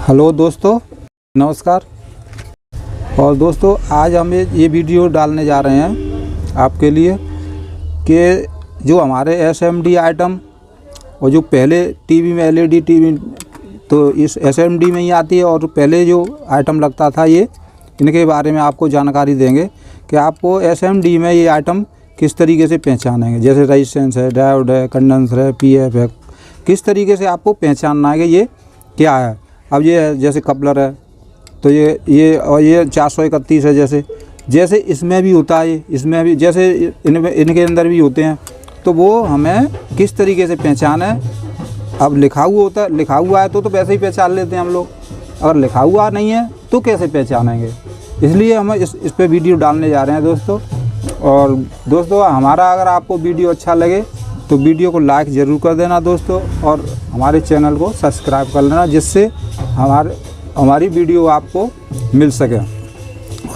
Hello दोस्तों, नमस्कार। और दोस्तों, आज हम ये वीडियो डालने जा रहे हैं आपके लिए कि जो हमारे एसएमडी आइटम और जो पहले टीवी में एलईडी टीवी तो इस एसएमडी में ही आती है, और पहले जो आइटम लगता था ये इनके बारे में आपको जानकारी देंगे कि आपको एसएमडी में ये आइटम किस तरीके से पहचानेंगे। जैसे रेजिस्टेंस है, डायोड है, कंडेंसर है, पीएफ है, किस तरीके से आपको पहचानना है कि ये क्या है। अब ये जैसे कपलर है तो ये और ये 431 है, जैसे इसमें भी होता है, इसमें भी जैसे इनके अंदर भी होते हैं, तो वो हमें किस तरीके से पहचान है। अब लिखा हुआ है तो वैसे ही पहचान लेते हैं हम लोग, अगर लिखा हुआ नहीं है तो कैसे पहचानेंगे। इसलिए हम इस पे वीडियो डालने जा रहे हैं दोस्तों। और दोस्तों, हमारा अगर आपको वीडियो अच्छा लगे तो वीडियो को लाइक ज़रूर कर देना दोस्तों, और हमारे चैनल को सब्सक्राइब कर लेना, जिससे हमारी वीडियो आपको मिल सके।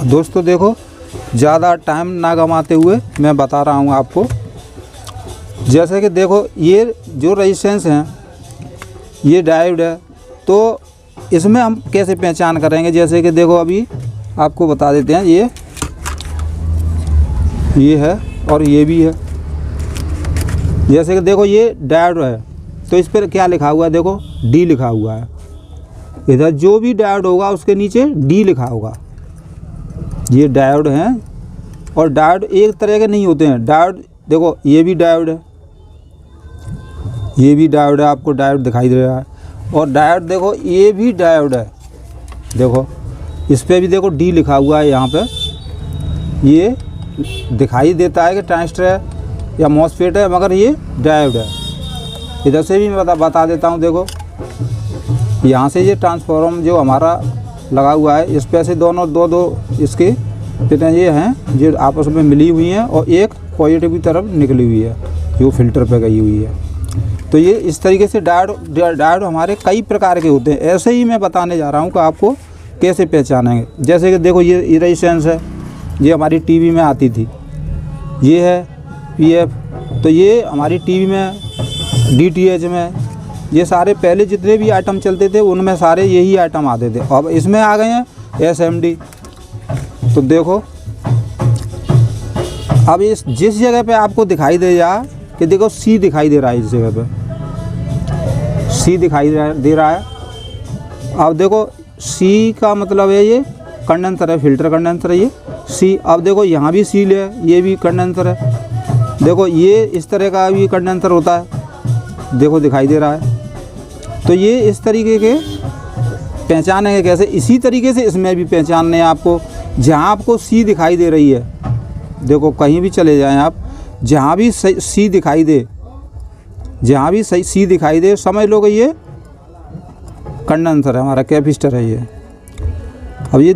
दोस्तों देखो, ज़्यादा टाइम ना गंवाते हुए मैं बता रहा हूँ आपको। जैसे कि देखो, ये जो रेजिस्टेंस हैं, ये डायोड है, तो इसमें हम कैसे पहचान करेंगे। जैसे कि देखो, अभी आपको बता देते हैं, ये है और ये भी है। जैसे कि देखो, ये डायोड है तो इस पर क्या लिखा हुआ है, देखो डी लिखा हुआ है। इधर जो भी डायोड होगा उसके नीचे डी लिखा होगा। ये डायोड हैं, और डायोड एक तरह के नहीं होते हैं। डायोड देखो, ये भी डायोड है, ये भी डायोड है, आपको डायोड दिखाई दे रहा है। और डायोड देखो, ये भी डायोड है, देखो इस पर भी देखो डी लिखा हुआ है। यहाँ पे ये दिखाई देता है कि ट्रांजिस्टर है या मॉसफेट है, मगर ये डायोड है। इधर से भी मैं बता देता हूँ। देखो, यहाँ से ये ट्रांसफॉर्मर जो हमारा लगा हुआ है, इस पे से दो इसके पिन ये हैं जो आपस में मिली हुई हैं, और एक पॉजिटिव की तरफ निकली हुई है जो फिल्टर पे गई हुई है। तो ये इस तरीके से डायोड हमारे कई प्रकार के होते हैं। ऐसे ही मैं बताने जा रहा हूँ कि आपको कैसे पहचानेंगे। जैसे कि देखो, ये रेजिस्टेंस है, ये हमारी टीवी में आती थी। ये है पीएफ, तो ये हमारी टीवी में, डीटीएच में, ये सारे पहले जितने भी आइटम चलते थे उनमें सारे यही आइटम आते थे। अब इसमें आ गए हैं एसएमडी। तो देखो, अब इस जिस जगह पे आपको दिखाई दे जाए कि देखो सी दिखाई दे रहा है, इस जगह पे सी दिखाई दे रहा है। अब देखो, सी का मतलब है ये कंडेंसर है, फिल्टर कंडेंसर है ये सी। अब देखो, यहाँ भी सी है, ये भी कंडेंसर है। देखो, ये इस तरह का भी कंडेंसर होता है, देखो दिखाई दे रहा है। तो ये इस तरीके के पहचानेंगे कैसे। इसी तरीके से इसमें भी पहचानने हैं आपको। जहाँ आपको सी दिखाई दे रही है, देखो कहीं भी चले जाएं आप, जहाँ भी सी दिखाई दे, जहाँ भी सी दिखाई दे, समझ लो कि ये कंडेंसर है, हमारा कैपेसिटर है ये। अब ये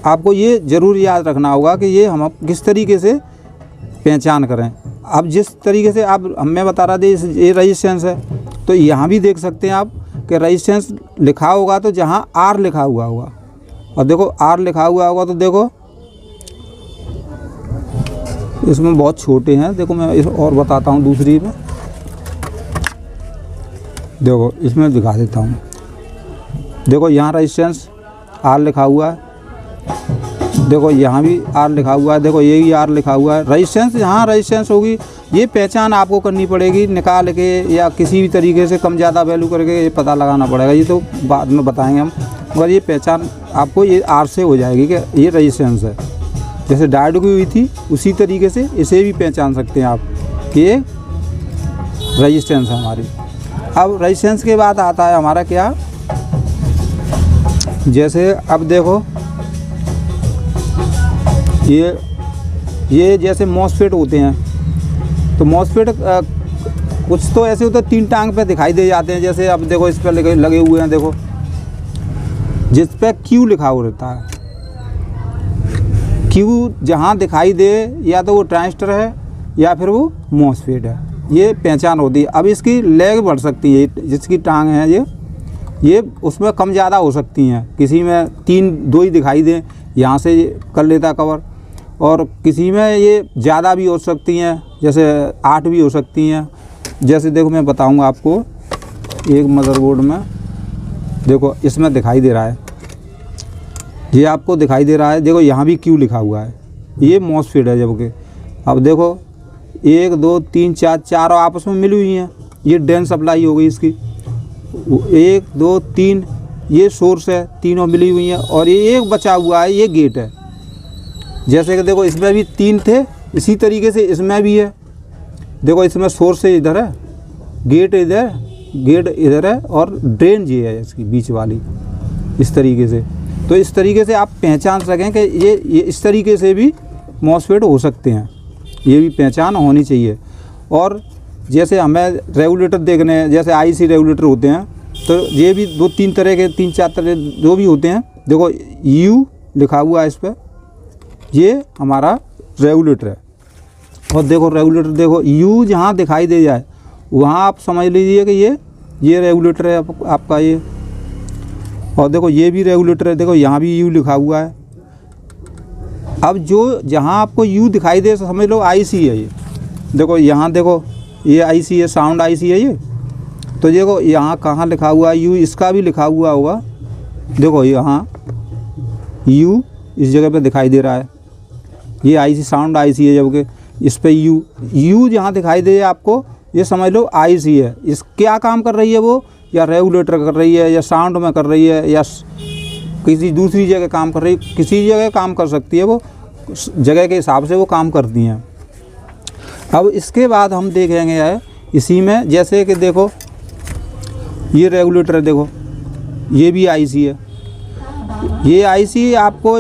आपको ये ज़रूर याद रखना होगा कि ये हम किस तरीके से पहचान करें। अब जिस तरीके से आप हमें बता रहा थे, ये रेजिस्टेंस है, तो यहाँ भी देख सकते हैं आप कि रेजिस्टेंस लिखा होगा तो जहाँ आर लिखा हुआ होगा, और देखो आर लिखा हुआ होगा तो देखो इसमें बहुत छोटे हैं। देखो, मैं इस और बताता हूँ दूसरी में, देखो इसमें दिखा देता हूँ। देखो, यहाँ रेजिस्टेंस आर लिखा हुआ है, देखो यहाँ भी आर लिखा हुआ है, देखो ये भी आर लिखा हुआ है। रेजिस्टेंस, यहाँ रेजिस्टेंस होगी, ये पहचान आपको करनी पड़ेगी निकाल के, या किसी भी तरीके से कम ज़्यादा वैल्यू करके ये पता लगाना पड़ेगा। ये तो बाद में बताएंगे हम, मगर ये पहचान आपको ये आर से हो जाएगी कि ये रेजिस्टेंस है। जैसे डायोड की हुई थी उसी तरीके से इसे भी पहचान सकते हैं आप कि ये रेजिस्टेंस है हमारी। अब रेजिस्टेंस के बाद आता है हमारा क्या, जैसे अब देखो, ये जैसे मॉसफेट होते हैं, तो मॉसफेट कुछ तो ऐसे होते हैं 3 टांग पे दिखाई दे जाते हैं। जैसे अब देखो, इस पर लगे हुए हैं, देखो जिस पे क्यू लिखा हुआ रहता है। क्यू जहाँ दिखाई दे, या तो वो ट्रांजिस्टर है या फिर वो मॉसफेट है, ये पहचान होती है। अब इसकी लेग बढ़ सकती है, जिसकी टांग है ये उसमें कम ज़्यादा हो सकती हैं। किसी में 2 ही दिखाई दें, यहाँ से कर लेता कवर, और किसी में ये ज़्यादा भी हो सकती हैं, जैसे 8 भी हो सकती हैं। जैसे देखो, मैं बताऊंगा आपको, एक मदरबोर्ड में देखो इसमें दिखाई दे रहा है, ये आपको दिखाई दे रहा है। देखो यहाँ भी क्यू लिखा हुआ है, ये मॉसफेट है। जबकि अब देखो 1 2 3 4 चारों आपस में मिली हुई हैं। ये ड्रेन सप्लाई हो गई इसकी, 1 2 3 ये सोर्स है, तीनों मिली हुई हैं। और ये एक बचा हुआ है, ये गेट है। जैसे कि देखो इसमें भी 3 थे, इसी तरीके से इसमें भी है। देखो इसमें सोर्स इधर है, गेट इधर है और ड्रेन ये है इसकी बीच वाली, इस तरीके से। तो इस तरीके से आप पहचान सकें कि ये इस तरीके से भी मॉसफेट हो सकते हैं, ये भी पहचान होनी चाहिए। और जैसे हमें रेगुलेटर देखने हैं, जैसे आईसी रेगुलेटर होते हैं, तो ये भी 2-3 तरह के 3-4 तरह जो भी होते हैं। देखो यू लिखा हुआ है इस पर, ये हमारा रेगुलेटर है। और देखो रेगुलेटर, देखो यू जहाँ दिखाई दे जाए वहाँ आप समझ लीजिए कि ये रेगुलेटर है आपका ये। और देखो ये भी रेगुलेटर है, देखो यहाँ भी यू लिखा हुआ है। अब जो जहाँ आपको यू दिखाई दे समझ लो आईसी है ये। देखो यहाँ देखो ये आईसी है, साउंड आईसी है ये। तो देखो यहाँ कहाँ लिखा हुआ है यू, इसका भी लिखा हुआ होगा। देखो यहाँ यू इस जगह पे दिखाई दे रहा है, ये आईसी साउंड आईसी है। जबकि इस पे यू जहाँ दिखाई दे आपको, ये समझ लो आईसी है। इस क्या काम कर रही है वो, या रेगुलेटर कर रही है, या साउंड में कर रही है, या किसी दूसरी जगह काम कर रही है। किसी जगह काम कर सकती है, वो जगह के हिसाब से वो काम करती हैं। अब इसके बाद हम देखेंगे है इसी में, जैसे कि देखो ये रेगुलेटर है, देखो ये भी आईसी है। ये आईसी आपको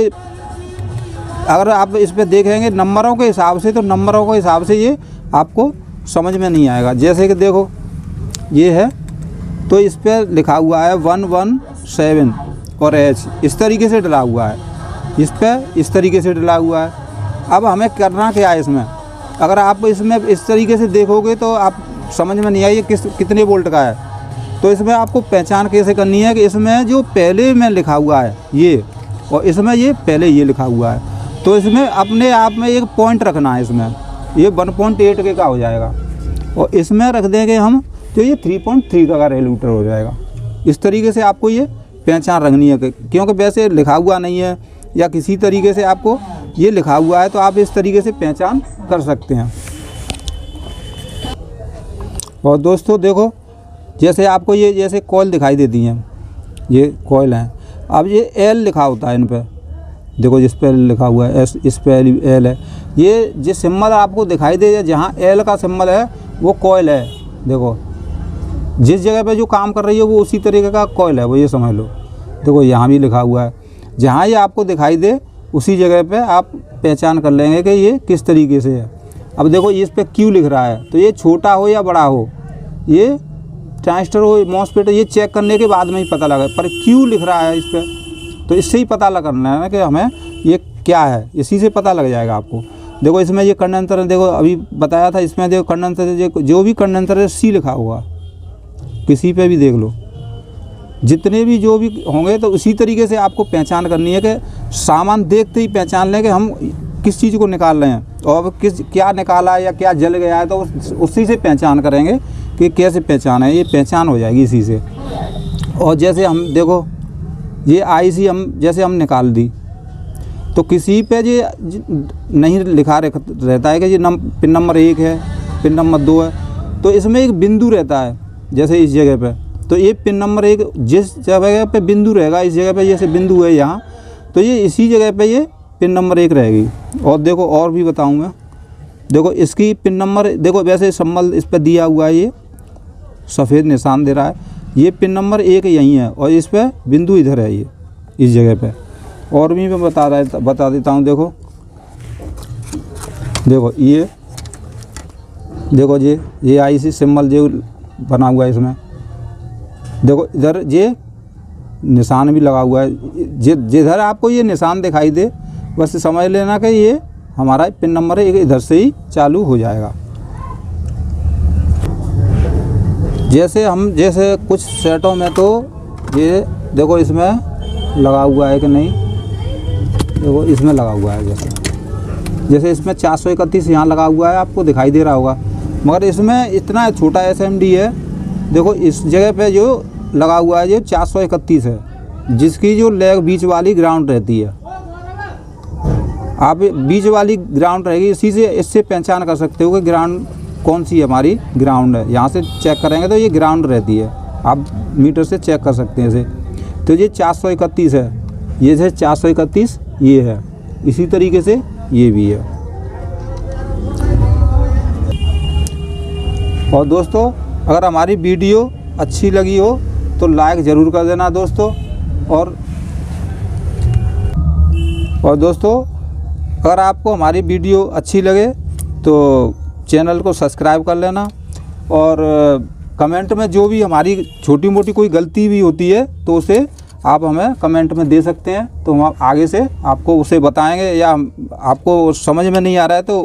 अगर आप इस पर देखेंगे नंबरों के हिसाब से, तो नंबरों के हिसाब से ये आपको समझ में नहीं आएगा। जैसे कि देखो ये है, तो इस पर लिखा हुआ है 117 और एच, इस तरीके से डला हुआ है। इस पर इस तरीके से डला हुआ है। अब हमें करना क्या है इसमें, अगर आप इसमें इस तरीके से देखोगे तो आप समझ में नहीं आइए कितने वोल्ट का है। तो इसमें आपको पहचान कैसे करनी है कि इसमें जो पहले में लिखा हुआ है ये, और इसमें ये पहले ये लिखा हुआ है। तो इसमें अपने आप में एक पॉइंट रखना है, इसमें ये 1.8 के का हो जाएगा। और इसमें रख देंगे हम तो ये 3.3 का रेगुलेटर हो जाएगा। इस तरीके से आपको ये पहचान रखनी है, क्योंकि वैसे लिखा हुआ नहीं है या किसी तरीके से आपको ये लिखा हुआ है, तो आप इस तरीके से पहचान कर सकते हैं। और दोस्तों देखो जैसे आपको ये जैसे कॉइल दिखाई देती हैं, ये कॉइल हैं। अब ये एल लिखा होता है इन पर, देखो जिस पर लिखा हुआ है एस, इस पर एल है। ये जिस सिंबल आपको दिखाई दे, जहाँ एल का सिंबल है वो कॉइल है। देखो जिस जगह पे जो काम कर रही है वो उसी तरीके का कॉइल है वो, ये समझ लो। देखो यहाँ भी लिखा हुआ है, जहाँ ये आपको दिखाई दे उसी जगह पे आप पहचान कर लेंगे कि ये किस तरीके से है। अब देखो इस पर क्यू लिख रहा है, तो ये छोटा हो या बड़ा हो, ये ट्रांजिस्टर हो मॉसफेट, ये चेक करने के बाद में ही पता लगा। पर क्यू लिख रहा है इस पर, तो इससे ही पता लगना है कि हमें ये क्या है, इसी से पता लग जाएगा आपको। देखो इसमें ये कंडेंसर है, देखो अभी बताया था इसमें देखो कंडेंसर, जो भी कंडेंसर है सी लिखा हुआ, किसी पे भी देख लो, जितने भी जो भी होंगे, तो उसी तरीके से आपको पहचान करनी है कि सामान देखते ही पहचान लें कि हम किस चीज़ को निकाल रहे हैं और क्या निकाला है या क्या जल गया है, तो उसी से पहचान करेंगे कि कैसे पहचान है। ये पहचान हो जाएगी इसी से। और जैसे हम देखो ये आईसी जैसे हम निकाल दी, तो किसी पे ये नहीं लिखा रहता है कि ये पिन नंबर 1 है, पिन नंबर 2 है, तो इसमें एक बिंदु रहता है। जैसे इस जगह पे, तो ये पिन नंबर 1 जिस जगह पे बिंदु रहेगा, इस जगह पे जैसे बिंदु है यहाँ, तो ये इसी जगह पे ये पिन नंबर 1 रहेगी। और देखो और भी बताऊँ मैं, देखो इसकी पिन नंबर, देखो वैसे संबल इस पर दिया हुआ है, ये सफ़ेद निशान दे रहा है, ये पिन नंबर 1 यहीं है और इस पर बिंदु इधर है, ये इस जगह पे। और भी मैं बता देता हूँ। देखो ये देखो ये आईसी सिंबल जो बना हुआ है इसमें, देखो इधर ये निशान भी लगा हुआ है। जिधर आपको ये निशान दिखाई दे बस समझ लेना कि ये हमारा पिन नंबर है, इधर से ही चालू हो जाएगा। जैसे कुछ सेटों में तो ये देखो इसमें लगा हुआ है कि नहीं, देखो इसमें लगा हुआ है, जैसे इसमें 431 यहाँ लगा हुआ है, आपको दिखाई दे रहा होगा। मगर इसमें इतना छोटा SMD है, देखो इस जगह पे जो लगा हुआ है ये 431 है, जिसकी जो लेग बीच वाली ग्राउंड रहती है, आप बीच वाली ग्राउंड रहेगी, इसी से इससे पहचान कर सकते हो कि ग्राउंड कौन सी हमारी ग्राउंड है। यहाँ से चेक करेंगे तो ये ग्राउंड रहती है, आप मीटर से चेक कर सकते हैं इसे। तो ये 431 है, ये है 431 ये है, इसी तरीके से ये भी है। और दोस्तों अगर हमारी वीडियो अच्छी लगी हो तो लाइक ज़रूर कर देना दोस्तों। और दोस्तों अगर आपको हमारी वीडियो अच्छी लगे तो चैनल को सब्सक्राइब कर लेना। और कमेंट में जो भी हमारी छोटी मोटी कोई गलती भी होती है तो उसे आप हमें कमेंट में दे सकते हैं, तो हम आगे से आपको उसे बताएंगे, या आपको समझ में नहीं आ रहा है तो